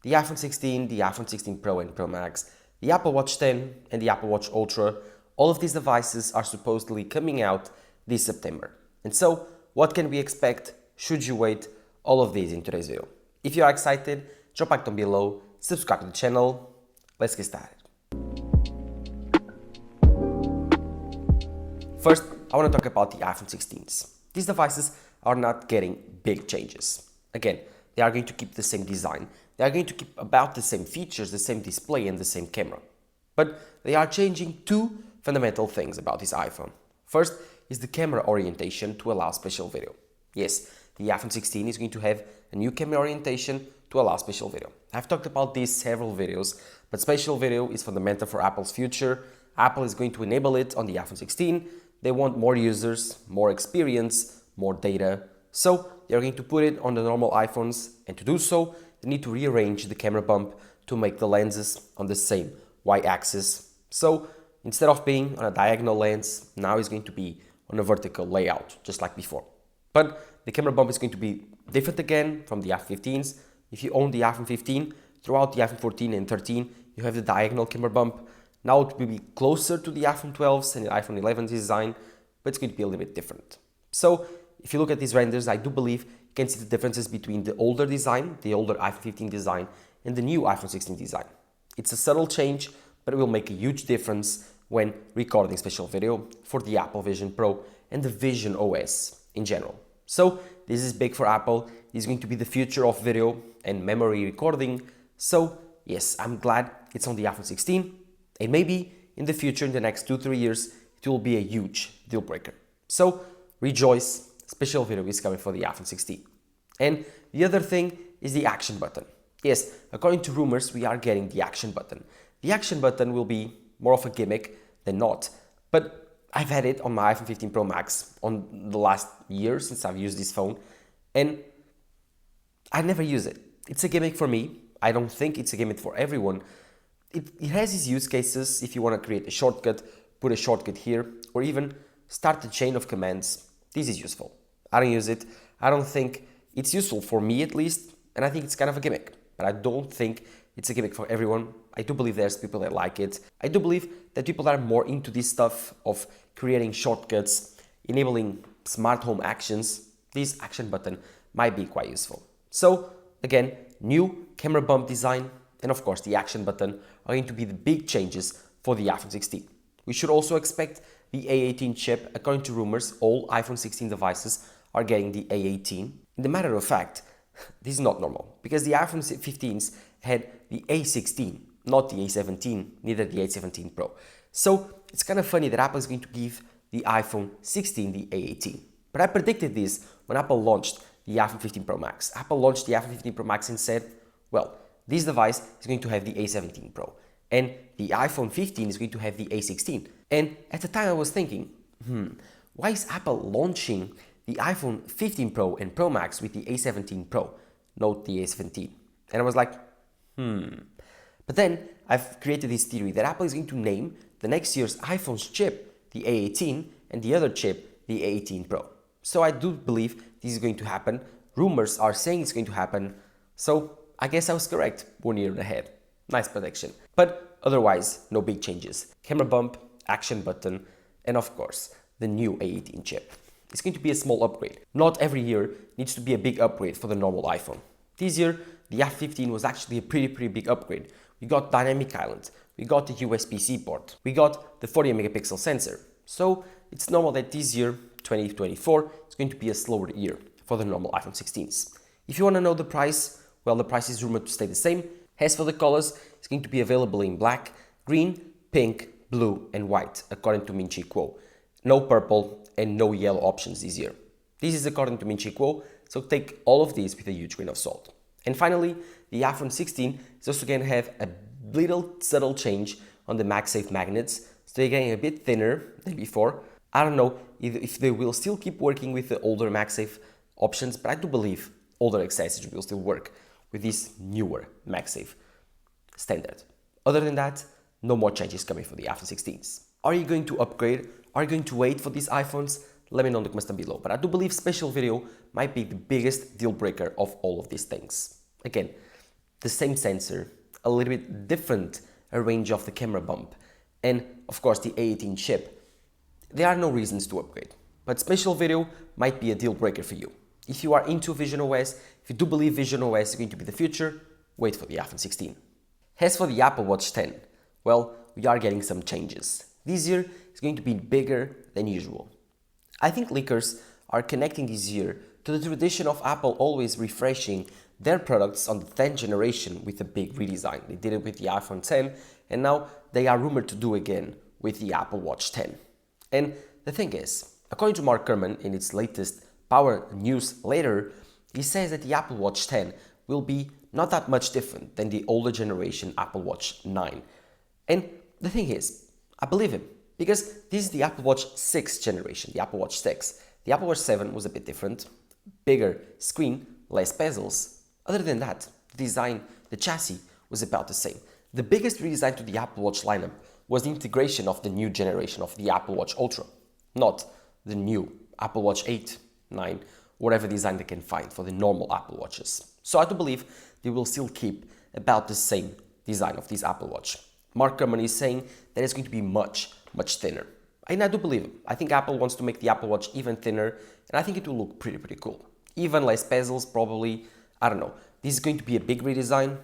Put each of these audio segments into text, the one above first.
the iPhone 16, the iPhone 16 Pro and Pro Max, the Apple Watch 10 and the Apple Watch Ultra, all of these devices are supposedly coming out this September. And so, what can we expect? Should you wait? All of these in today's video. If you are excited, drop a like down below, subscribe to the channel. Let's get started. First, I want to talk about the iPhone 16s. These devices are not getting big changes. Again, they are going to keep the same design. They are going to keep about the same features, the same display and the same camera. But they are changing two fundamental things about this iPhone. First is the camera orientation to allow spatial video. Yes, the iPhone 16 is going to have a new camera orientation to allow spatial video. I've talked about this several videos, but spatial video is fundamental for Apple's future. Apple is going to enable it on the iPhone 16. They want more users, more experience, more data. So they're going to put it on the normal iPhones, and to do so, they need to rearrange the camera bump to make the lenses on the same y-axis. So instead of being on a diagonal lens, now it's going to be on a vertical layout, just like before. But the camera bump is going to be different again from the iPhone 15s. If you own the iPhone 15, throughout the iPhone 14 and 13, you have the diagonal camera bump. Now it will be closer to the iPhone 12s and the iPhone 11's design, but it's going to be a little bit different. So if you look at these renders, I do believe you can see the differences between the older design, the older iPhone 15 design, and the new iPhone 16 design. It's a subtle change, but it will make a huge difference when recording spatial video for the Apple Vision Pro and the Vision OS in general. So this is big for Apple. This is going to be the future of video and memory recording. So yes, I'm glad it's on the iPhone 16. And maybe in the future, in the next 2-3 years, it will be a huge deal breaker. So rejoice, spatial video is coming for the iPhone 16. And the other thing is the action button. Yes, according to rumors, we are getting the action button. The action button will be more of a gimmick than not, but I've had it on my iPhone 15 Pro Max on the last year since I've used this phone, and I never use it. It's a gimmick for me. I don't think it's a gimmick for everyone. It has its use cases if you want to create a shortcut, put a shortcut here, or even start a chain of commands. This is useful. I don't use it. I don't think it's useful for me at least, and I think it's kind of a gimmick, but I don't think it's a gimmick for everyone. I do believe there's people that like it. I do believe that people that are more into this stuff of creating shortcuts, enabling smart home actions, this action button might be quite useful. So again, new camera bump design and of course the action button are going to be the big changes for the iPhone 16. We should also expect the A18 chip. According to rumors, all iPhone 16 devices are getting the A18. In the matter of fact, this is not normal because the iPhone 15s had the A16, not the A17, neither the A17 Pro. So it's kind of funny that Apple is going to give the iPhone 16 the A18. But I predicted this when Apple launched the iPhone 15 Pro Max. Apple launched the iPhone 15 Pro Max and said, well, this device is going to have the A17 Pro and the iPhone 15 is going to have the A16. And at the time I was thinking, why is Apple launching the iPhone 15 Pro and Pro Max with the A17 Pro, not the A17? And I was like, But then I've created this theory that Apple is going to name the next year's iPhone's chip the A18 and the other chip the A18 Pro. So I do believe this is going to happen. Rumors are saying it's going to happen. So I guess I was correct 1 year ahead. Nice prediction. But otherwise, no big changes. Camera bump, action button, and of course, the new A18 chip. It's going to be a small upgrade. Not every year needs to be a big upgrade for the normal iPhone. This year, the iPhone 15 was actually a pretty big upgrade. We got dynamic island, we got the USB-C port, we got the 40 megapixel sensor. So it's normal that this year, 2024, is going to be a slower year for the normal iPhone 16s. If you want to know the price, well, the price is rumored to stay the same. As for the colors, it's going to be available in black, green, pink, blue, and white, according to Min Chi Kuo. No purple and no yellow options this year. This is according to Min Chi Kuo, so take all of these with a huge grain of salt. And finally, the iPhone 16 is also going to have a little subtle change on the MagSafe magnets, so they're getting a bit thinner than before. I don't know if they will still keep working with the older MagSafe options, but I do believe older accessories will still work with this newer MagSafe standard. Other than that, no more changes coming for the iPhone 16s. Are you going to upgrade? Are you going to wait for these iPhones? Let me know in the comments down below. But I do believe spatial video might be the biggest deal breaker of all of these things. Again, the same sensor, a little bit different range of the camera bump, and of course the A18 chip, there are no reasons to upgrade. But spatial video might be a deal breaker for you. If you are into Vision OS, if you do believe Vision OS is going to be the future, wait for the iPhone 16. As for the Apple Watch 10, well, we are getting some changes. This year is going to be bigger than usual. I think leakers are connecting this year to the tradition of Apple always refreshing their products on the 10th generation with a big redesign. They did it with the iPhone 10, and now they are rumored to do again with the Apple Watch 10. And the thing is, according to Mark Gurman in its latest Power newsletter, he says that the Apple Watch 10 will be not that much different than the older generation Apple Watch 9. And the thing is, I believe him, because this is the Apple Watch 6th generation, the Apple Watch 6. The Apple Watch 7 was a bit different, bigger screen, less bezels. Other than that, the design, the chassis was about the same. The biggest redesign to the Apple Watch lineup was the integration of the new generation of the Apple Watch Ultra, not the new Apple Watch 8, 9, whatever design they can find for the normal Apple Watches. So I do believe they will still keep about the same design of this Apple Watch. Mark Gurman is saying that it's going to be much thinner. And I do believe him. I think Apple wants to make the Apple Watch even thinner, and I think it will look pretty cool. Even less bezels, probably. I don't know. This is going to be a big redesign?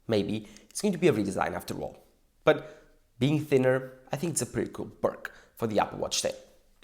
Maybe. It's going to be a redesign after all. But being thinner, I think it's a pretty cool perk for the Apple Watch 10.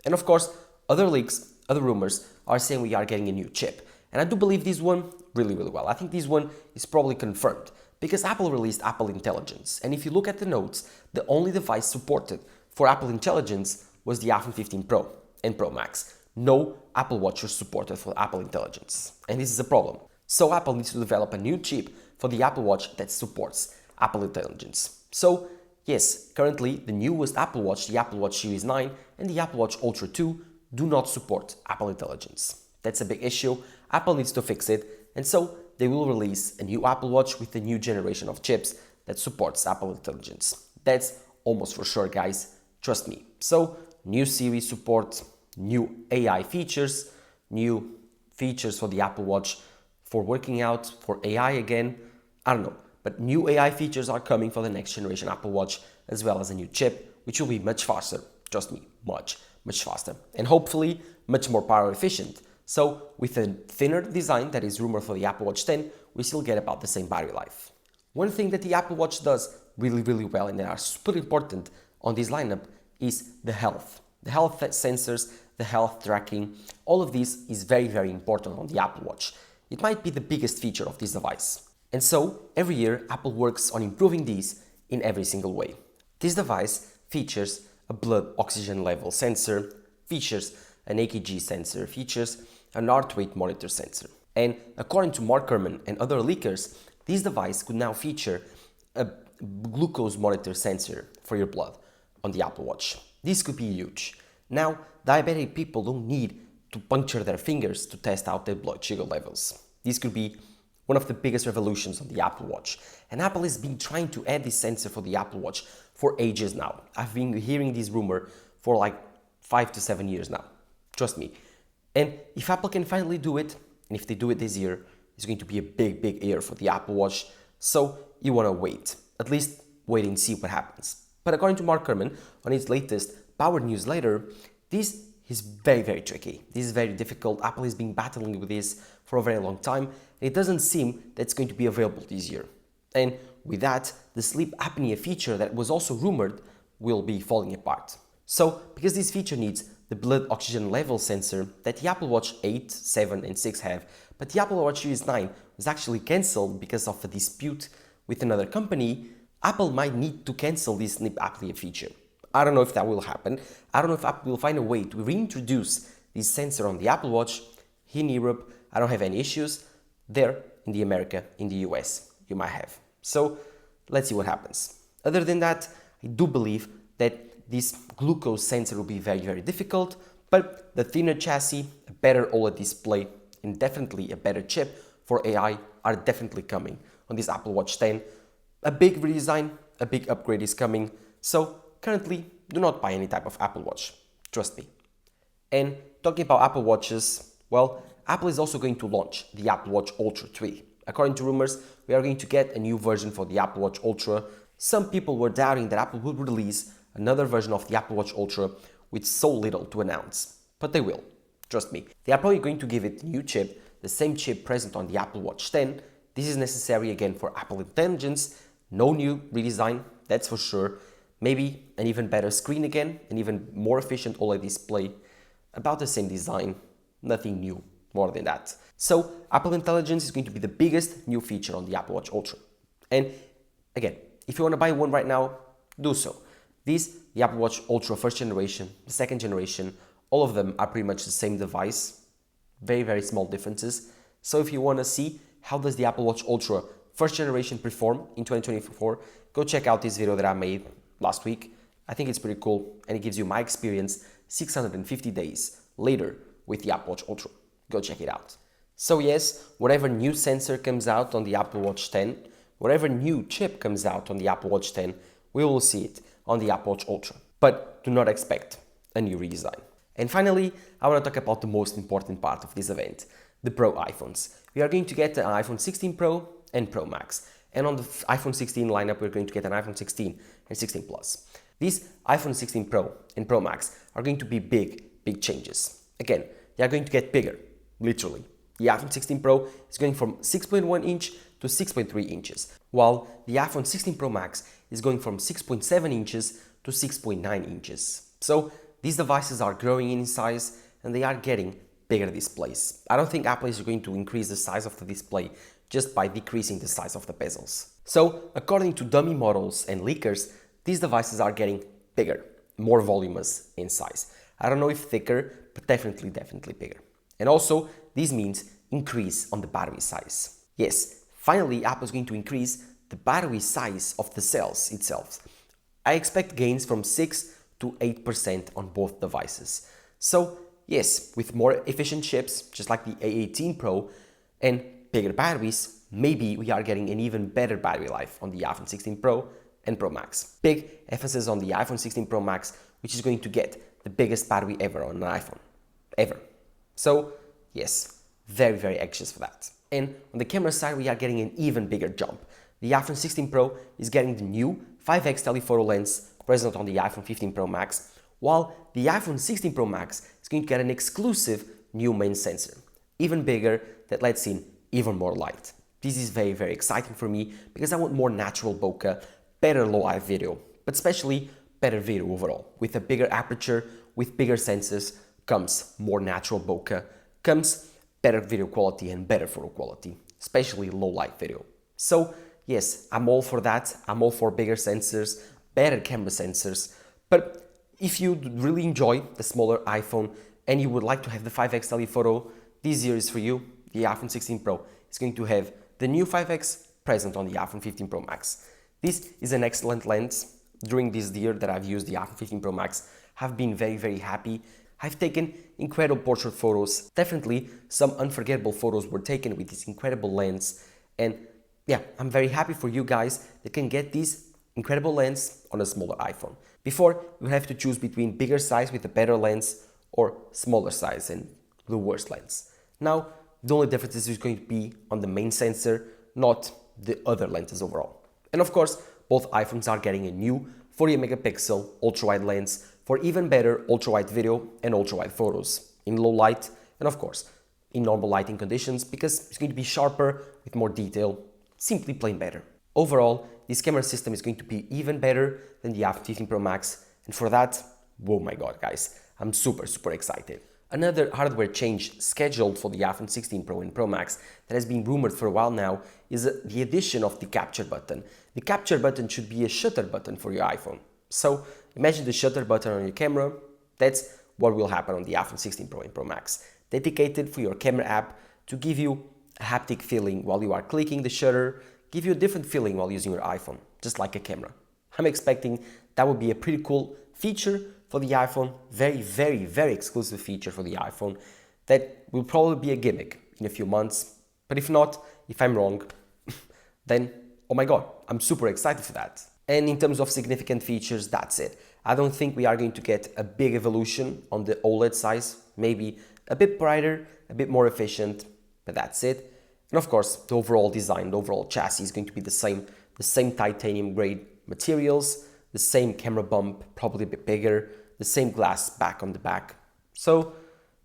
And of course, other leaks, other rumors are saying we are getting a new chip. And I do believe this one really well. I think this one is probably confirmed because Apple released Apple Intelligence. And if you look at the notes, the only device supported for Apple Intelligence was the iPhone 15 Pro and Pro Max. No Apple Watch was supported for Apple Intelligence. And this is a problem. So Apple needs to develop a new chip for the Apple Watch that supports Apple Intelligence. So yes, currently the newest Apple Watch, the Apple Watch Series 9 and the Apple Watch Ultra 2 do not support Apple Intelligence. That's a big issue. Apple needs to fix it, and so they will release a new Apple Watch with a new generation of chips that supports Apple Intelligence. That's almost for sure, guys. Trust me. So, new series support, new AI features, new features for the Apple Watch for working out, for AI again. I don't know, but new AI features are coming for the next generation Apple Watch, as well as a new chip, which will be much faster. Trust me, much faster, and hopefully much more power efficient. So with a thinner design that is rumored for the Apple Watch 10, we still get about the same battery life. One thing that the Apple Watch does really well and that are super important on this lineup is the health. The health sensors, the health tracking, all of this is very important on the Apple Watch. It might be the biggest feature of this device. And so every year Apple works on improving these in every single way. This device features a blood oxygen level sensor, features an EKG sensor, features an heart rate monitor sensor. And according to Mark Gurman and other leakers, this device could now feature a glucose monitor sensor for your blood on the Apple Watch. This could be huge. Now, diabetic people don't need to puncture their fingers to test out their blood sugar levels. This could be one of the biggest revolutions on the Apple Watch. And Apple has been trying to add this sensor for the Apple Watch for ages now. I've been hearing this rumor for like 5 to 7 years now. Trust me. And if Apple can finally do it, and if they do it this year, it's going to be a big year for the Apple Watch. So you want to wait. At least wait and see what happens. But according to Mark Gurman, on his latest Power newsletter, this is very tricky. This is very difficult. Apple has been battling with this for a very long time. It doesn't seem that it's going to be available this year. And with that, the sleep apnea feature that was also rumored will be falling apart. So, because this feature needs the blood oxygen level sensor that the Apple Watch 8, 7 and 6 have, but the Apple Watch Series 9 was actually cancelled because of a dispute with another company, Apple might need to cancel this sleep apnea feature. I don't know if that will happen. I don't know if Apple will find a way to reintroduce this sensor on the Apple Watch. Here in Europe, I don't have any issues. There, in the America, in the US, you might have. So, let's see what happens. Other than that, I do believe that this glucose sensor will be very difficult, but the thinner chassis, a better OLED display, and definitely a better chip for AI are definitely coming on this Apple Watch 10. A big redesign, a big upgrade is coming, so currently do not buy any type of Apple Watch, trust me. And talking about Apple Watches, well, Apple is also going to launch the Apple Watch Ultra 3, According to rumors, we are going to get a new version for the Apple Watch Ultra. Some people were doubting that Apple would release another version of the Apple Watch Ultra with so little to announce. But they will. Trust me. They are probably going to give it a new chip, the same chip present on the Apple Watch 10. This is necessary again for Apple Intelligence. No new redesign, that's for sure. Maybe an even better screen again, an even more efficient OLED display. About the same design, nothing new more than that. So Apple Intelligence is going to be the biggest new feature on the Apple Watch Ultra. And again, if you want to buy one right now, do so. The Apple Watch Ultra first generation, the second generation, all of them are pretty much the same device. Very, very small differences. So if you want to see how does the Apple Watch Ultra first generation perform in 2024, go check out this video that I made last week. I think it's pretty cool and it gives you my experience 650 days later with the Apple Watch Ultra. Go check it out. So yes, whatever new sensor comes out on the Apple Watch 10, whatever new chip comes out on the Apple Watch 10, we will see it on the Apple Watch Ultra. But do not expect a new redesign. And finally, I want to talk about the most important part of this event, the Pro iPhones. We are going to get an iPhone 16 Pro and Pro Max. And on the iPhone 16 lineup, we're going to get an iPhone 16 and 16 Plus. These iPhone 16 Pro and Pro Max are going to be big changes. Again, they are going to get bigger, literally. The iPhone 16 Pro is going from 6.1 inch to 6.3 inches, while the iPhone 16 Pro Max is going from 6.7 inches to 6.9 inches. So these devices are growing in size and they are getting bigger displays. I don't think Apple is going to increase the size of the display just by decreasing the size of the bezels. So according to dummy models and leakers, these devices are getting bigger, more voluminous in size. I don't know if thicker, but definitely bigger. And also, this means increase on the battery size. Yes, finally, Apple is going to increase the battery size of the cells itself. I expect gains from 6 to 8% on both devices. So yes, with more efficient chips, just like the A18 Pro, and bigger batteries, maybe we are getting an even better battery life on the iPhone 16 Pro and Pro Max. Big emphasis on the iPhone 16 Pro Max, which is going to get the biggest battery ever on an iPhone. Ever. So yes, very anxious for that. And on the camera side, we are getting an even bigger jump. The iPhone 16 Pro is getting the new 5x telephoto lens present on the iPhone 15 Pro Max, while the iPhone 16 Pro Max is going to get an exclusive new main sensor, even bigger, that lets in even more light. This is very exciting for me because I want more natural bokeh, better low-light video, but especially better video overall. With a bigger aperture, with bigger sensors, comes more natural bokeh, comes better video quality and better photo quality, especially low-light video. So yes, I'm all for that. I'm all for bigger sensors, better camera sensors, but if you really enjoy the smaller iPhone and you would like to have the 5x telephoto, this year is for you. The iPhone 16 Pro is going to have the new 5x present on the iPhone 15 Pro Max. This is an excellent lens. During this year that I've used the iPhone 15 Pro Max, I've been very happy. I've taken incredible portrait photos. Definitely some unforgettable photos were taken with this incredible lens. And yeah, I'm very happy for you guys that can get this incredible lens on a smaller iPhone. Before, you have to choose between bigger size with a better lens or smaller size and the worst lens. Now, the only difference is going to be on the main sensor, not the other lenses overall. And of course, both iPhones are getting a new 40 megapixel ultra-wide lens for even better ultra-wide video and ultra-wide photos in low light and of course in normal lighting conditions because it's going to be sharper with more detail, simply plain better. Overall, this camera system is going to be even better than the iPhone 15 Pro Max, and for that, oh my god guys, I'm super excited. Another hardware change scheduled for the iPhone 16 Pro and Pro Max that has been rumored for a while now is the addition of the capture button. The capture button should be a shutter button for your iPhone. So imagine the shutter button on your camera. That's what will happen on the iPhone 16 Pro and Pro Max. Dedicated for your camera app to give you a haptic feeling while you are clicking the shutter, give you a different feeling while using your iPhone, just like a camera. I'm expecting that would be a pretty cool feature for the iPhone, very exclusive feature for the iPhone that will probably be a gimmick in a few months. But if not, if I'm wrong, then oh my god, I'm super excited for that. And in terms of significant features, that's it. I don't think we are going to get a big evolution on the OLED size, maybe a bit brighter, a bit more efficient, but that's it. And of course, the overall design, the overall chassis is going to be the same titanium grade materials, the same camera bump, probably a bit bigger, the same glass back on the back. So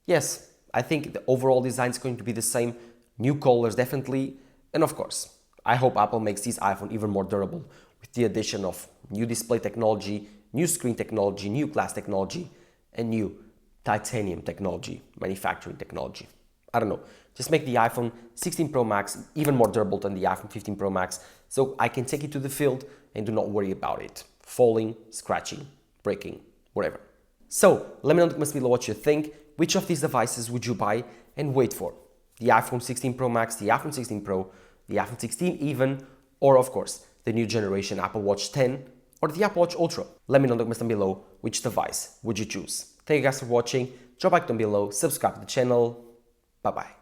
yes, I think the overall design is going to be the same, new colors definitely, and of course, I hope Apple makes this iPhone even more durable with the addition of new display technology, new screen technology, new glass technology, and new titanium technology, manufacturing technology. I don't know, just make the iPhone 16 Pro Max even more durable than the iPhone 15 Pro Max so I can take it to the field and do not worry about it falling, scratching, breaking, whatever. So let me know in the comments below what you think. Which of these devices would you buy and wait for? The iPhone 16 Pro Max, the iPhone 16 Pro, the iPhone 16 even, or of course, the new generation Apple Watch 10 or the Apple Watch Ultra? Let me know in the comments down below which device would you choose. Thank you guys for watching. Drop a like down below, subscribe to the channel. Bye bye.